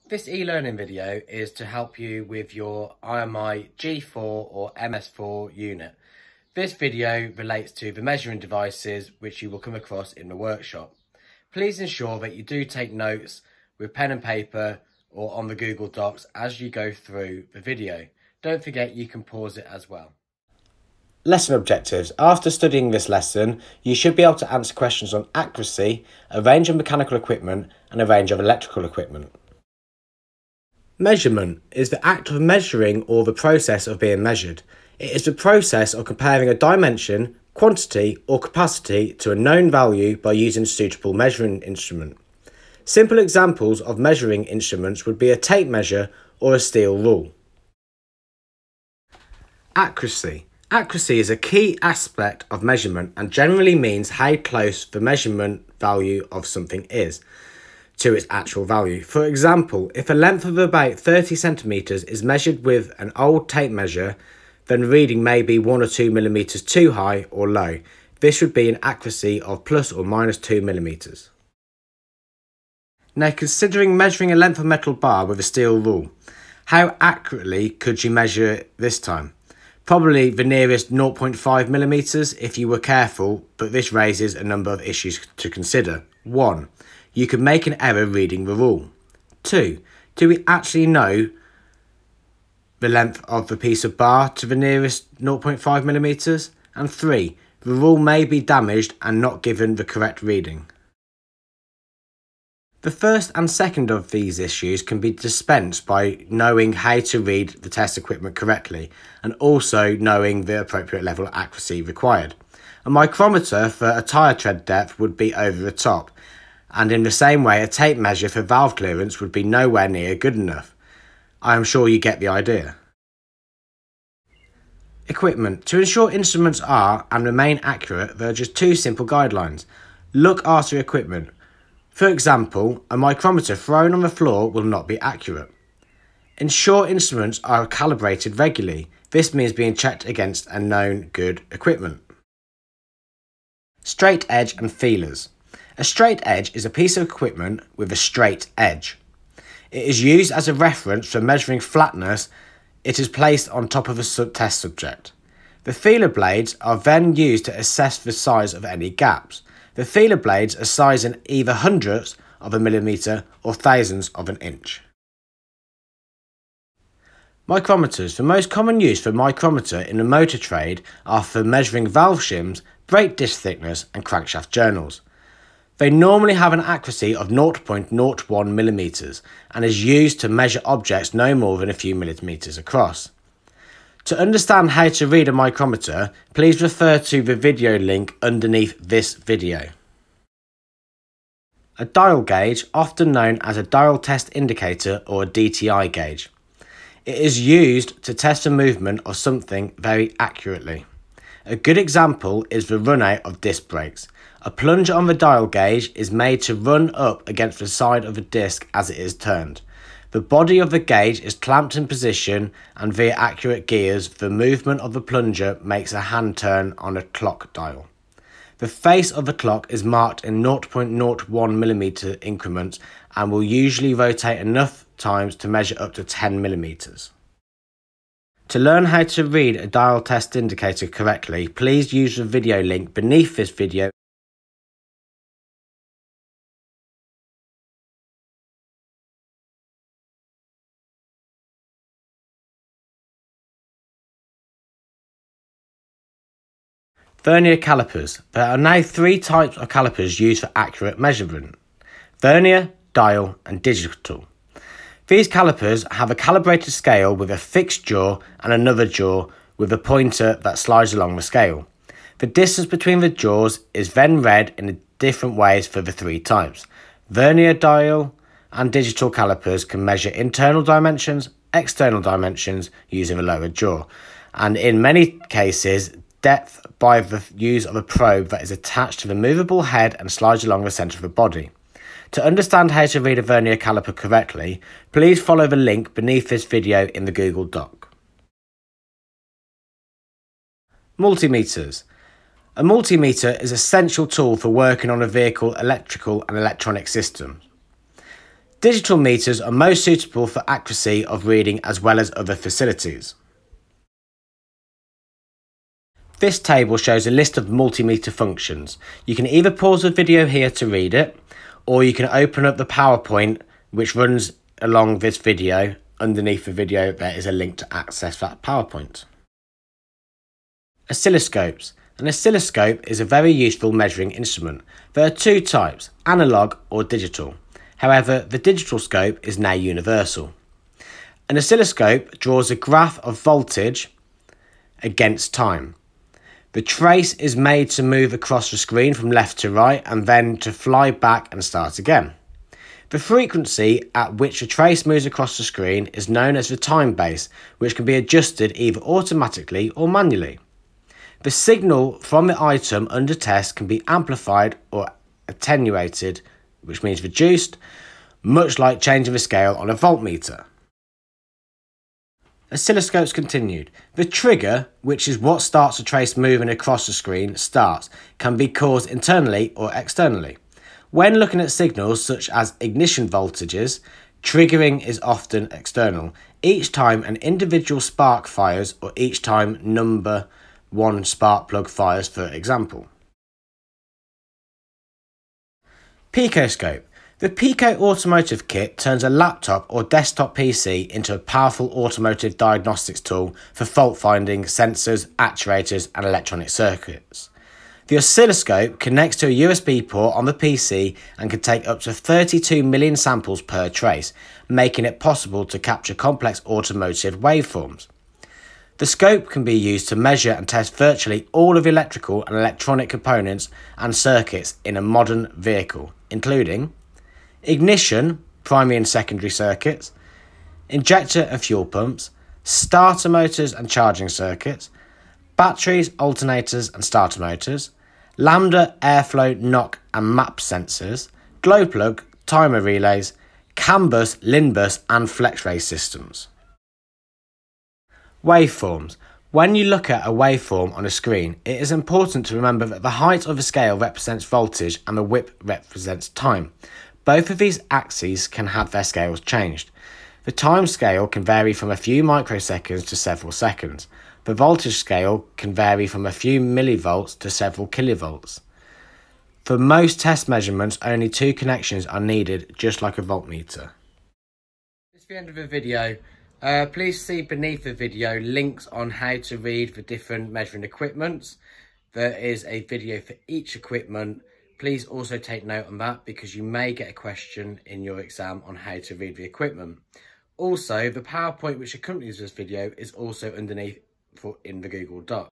This e-learning video is to help you with your IMI G4 or MS4 unit. This video relates to the measuring devices which you will come across in the workshop. Please ensure that you do take notes with pen and paper or on the Google Docs as you go through the video. Don't forget you can pause it as well. Lesson objectives. After studying this lesson, you should be able to answer questions on accuracy, a range of mechanical equipment and a range of electrical equipment. Measurement is the act of measuring or the process of being measured. It is the process of comparing a dimension, quantity or capacity to a known value by using a suitable measuring instrument. Simple examples of measuring instruments would be a tape measure or a steel rule. Accuracy. Accuracy is a key aspect of measurement and generally means how close the measurement value of something is to its actual value. For example, if a length of about 30 centimetres is measured with an old tape measure, then reading may be 1 or 2 millimetres too high or low. This would be an accuracy of plus or minus 2 millimetres. Now, considering measuring a length of metal bar with a steel rule, how accurately could you measure it this time? Probably the nearest 0.5 millimetres if you were careful, but this raises a number of issues to consider. 1. You could make an error reading the rule. 2. Do we actually know the length of the piece of bar to the nearest 0.5 millimetres? And 3. The rule may be damaged and not given the correct reading. The first and second of these issues can be dispensed by knowing how to read the test equipment correctly and also knowing the appropriate level of accuracy required. A micrometer for a tyre tread depth would be over the top, and in the same way a tape measure for valve clearance would be nowhere near good enough. I am sure you get the idea. Equipment. To ensure instruments are and remain accurate, there are just two simple guidelines. Look after equipment. For example, a micrometer thrown on the floor will not be accurate. Ensure instruments are calibrated regularly. This means being checked against a known good equipment. Straight edge and feelers. A straight edge is a piece of equipment with a straight edge. It is used as a reference for measuring flatness. It is placed on top of a test subject. The feeler blades are then used to assess the size of any gaps. The feeler blades are sized in either hundredths of a millimetre or thousandths of an inch. Micrometers. The most common use for micrometer in the motor trade are for measuring valve shims, brake disc thickness and crankshaft journals. They normally have an accuracy of 0.01 millimetres and is used to measure objects no more than a few millimetres across. To understand how to read a micrometer, please refer to the video link underneath this video. A dial gauge, often known as a dial test indicator or a DTI gauge. It is used to test the movement of something very accurately. A good example is the run out of disc brakes. A plunger on the dial gauge is made to run up against the side of the disc as it is turned. The body of the gauge is clamped in position and via accurate gears, the movement of the plunger makes a hand turn on a clock dial. The face of the clock is marked in 0.01 millimetre increments and will usually rotate enough times to measure up to 10 millimetres. To learn how to read a dial test indicator correctly, please use the video link beneath this video. Vernier calipers. There are now three types of calipers used for accurate measurement: vernier, dial and digital. These calipers have a calibrated scale with a fixed jaw and another jaw with a pointer that slides along the scale. The distance between the jaws is then read in different ways for the three types. Vernier, dial and digital calipers can measure internal dimensions, external dimensions using the lower jaw, and in many cases depth by the use of a probe that is attached to the movable head and slides along the centre of the body. To understand how to read a vernier caliper correctly, please follow the link beneath this video in the Google Doc. Multimeters. A multimeter is an essential tool for working on a vehicle electrical and electronic system. Digital meters are most suitable for accuracy of reading as well as other facilities. This table shows a list of multimeter functions. You can either pause the video here to read it, or you can open up the PowerPoint which runs along this video. Underneath the video there is a link to access that PowerPoint. Oscilloscopes. An oscilloscope is a very useful measuring instrument. There are two types, analog or digital. However, the digital scope is now universal. An oscilloscope draws a graph of voltage against time. The trace is made to move across the screen from left to right and then to fly back and start again. The frequency at which the trace moves across the screen is known as the time base, which can be adjusted either automatically or manually. The signal from the item under test can be amplified or attenuated, which means reduced, much like changing the scale on a voltmeter. Oscilloscopes continued. The trigger, which is what starts the trace moving across the screen, can be caused internally or externally. When looking at signals such as ignition voltages, triggering is often external. Each time an individual spark fires or each time number one spark plug fires, for example. Picoscope. The Pico automotive kit turns a laptop or desktop PC into a powerful automotive diagnostics tool for fault finding sensors, actuators and electronic circuits. The oscilloscope connects to a USB port on the PC and can take up to 32 million samples per trace, making it possible to capture complex automotive waveforms. The scope can be used to measure and test virtually all of the electrical and electronic components and circuits in a modern vehicle, including ignition, primary and secondary circuits, injector and fuel pumps, starter motors and charging circuits, batteries, alternators and starter motors, lambda, airflow, knock and map sensors, glow plug, timer relays, CAN bus, LIN bus and FlexRay systems. Waveforms. When you look at a waveform on a screen, it is important to remember that the height of the scale represents voltage and the width represents time. Both of these axes can have their scales changed. The time scale can vary from a few microseconds to several seconds. The voltage scale can vary from a few millivolts to several kilovolts. For most test measurements, only two connections are needed, just like a voltmeter. This is the end of the video. Please see beneath the video links on how to read the different measuring equipments. There is a video for each equipment. Please also take note on that because you may get a question in your exam on how to read the equipment. Also, the PowerPoint which accompanies this video is also underneath in the Google Doc.